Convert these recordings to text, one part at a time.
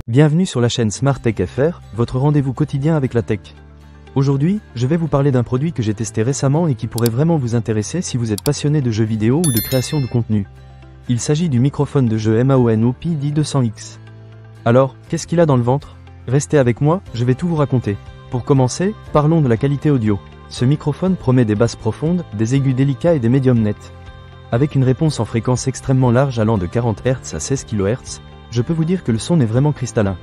Bienvenue sur la chaîne Smart Tech FR, votre rendez-vous quotidien avec la tech. Aujourd'hui, je vais vous parler d'un produit que j'ai testé récemment et qui pourrait vraiment vous intéresser si vous êtes passionné de jeux vidéo ou de création de contenu. Il s'agit du microphone de jeu MAON PD200X. Alors, qu'est-ce qu'il a dans le ventre? Restez avec moi, je vais tout vous raconter. Pour commencer, parlons de la qualité audio. Ce microphone promet des basses profondes, des aigus délicats et des médiums nets. Avec une réponse en fréquence extrêmement large allant de 40 Hz à 16 kHz, je peux vous dire que le son est vraiment cristallin.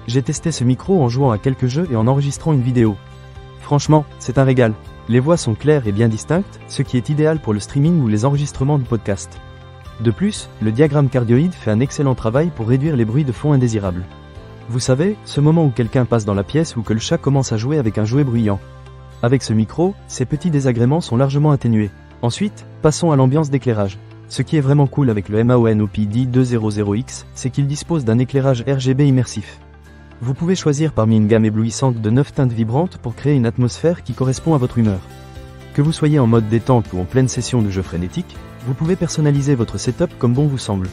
J'ai testé ce micro en jouant à quelques jeux et en enregistrant une vidéo. Franchement, c'est un régal. Les voix sont claires et bien distinctes, ce qui est idéal pour le streaming ou les enregistrements de podcasts. De plus, le diagramme cardioïde fait un excellent travail pour réduire les bruits de fond indésirables. Vous savez, ce moment où quelqu'un passe dans la pièce ou que le chat commence à jouer avec un jouet bruyant. Avec ce micro, ces petits désagréments sont largement atténués. Ensuite, passons à l'ambiance d'éclairage. Ce qui est vraiment cool avec le MAON PD200X, c'est qu'il dispose d'un éclairage RGB immersif. Vous pouvez choisir parmi une gamme éblouissante de 9 teintes vibrantes pour créer une atmosphère qui correspond à votre humeur. Que vous soyez en mode détente ou en pleine session de jeu frénétique, vous pouvez personnaliser votre setup comme bon vous semble.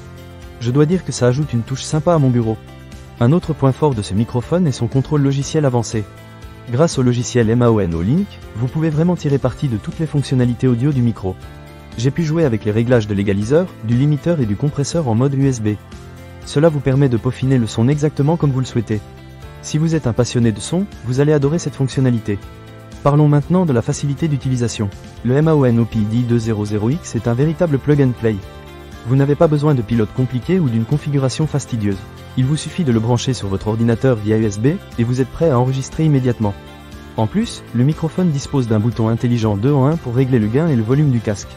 Je dois dire que ça ajoute une touche sympa à mon bureau. Un autre point fort de ce microphone est son contrôle logiciel avancé. Grâce au logiciel MAON Link, vous pouvez vraiment tirer parti de toutes les fonctionnalités audio du micro. J'ai pu jouer avec les réglages de l'égaliseur, du limiteur et du compresseur en mode USB. Cela vous permet de peaufiner le son exactement comme vous le souhaitez. Si vous êtes un passionné de son, vous allez adorer cette fonctionnalité. Parlons maintenant de la facilité d'utilisation. Le MAON PD200X est un véritable plug and play. Vous n'avez pas besoin de pilote compliqué ou d'une configuration fastidieuse. Il vous suffit de le brancher sur votre ordinateur via USB et vous êtes prêt à enregistrer immédiatement. En plus, le microphone dispose d'un bouton intelligent 2 en 1 pour régler le gain et le volume du casque.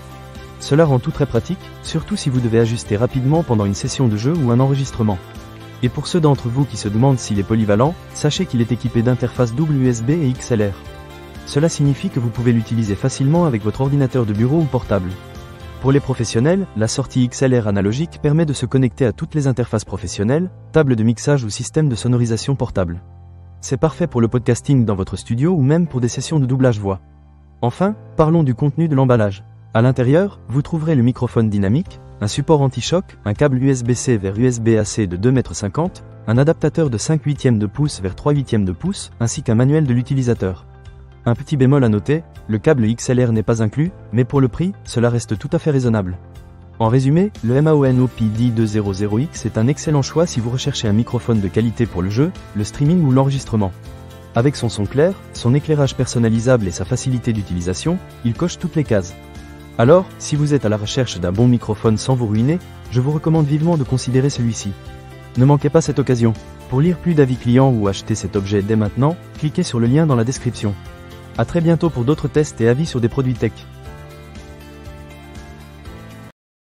Cela rend tout très pratique, surtout si vous devez ajuster rapidement pendant une session de jeu ou un enregistrement. Et pour ceux d'entre vous qui se demandent s'il est polyvalent, sachez qu'il est équipé d'interfaces double USB et XLR. Cela signifie que vous pouvez l'utiliser facilement avec votre ordinateur de bureau ou portable. Pour les professionnels, la sortie XLR analogique permet de se connecter à toutes les interfaces professionnelles, table de mixage ou système de sonorisation portable. C'est parfait pour le podcasting dans votre studio ou même pour des sessions de doublage voix. Enfin, parlons du contenu de l'emballage. À l'intérieur, vous trouverez le microphone dynamique, un support anti-choc, un câble USB-C vers USB-AC de 2,50 m, un adaptateur de 5/8 de pouce vers 3/8 de pouce, ainsi qu'un manuel de l'utilisateur. Un petit bémol à noter, le câble XLR n'est pas inclus, mais pour le prix, cela reste tout à fait raisonnable. En résumé, le MAON PD200X est un excellent choix si vous recherchez un microphone de qualité pour le jeu, le streaming ou l'enregistrement. Avec son son clair, son éclairage personnalisable et sa facilité d'utilisation, il coche toutes les cases. Alors, si vous êtes à la recherche d'un bon microphone sans vous ruiner, je vous recommande vivement de considérer celui-ci. Ne manquez pas cette occasion. Pour lire plus d'avis clients ou acheter cet objet dès maintenant, cliquez sur le lien dans la description. À très bientôt pour d'autres tests et avis sur des produits tech.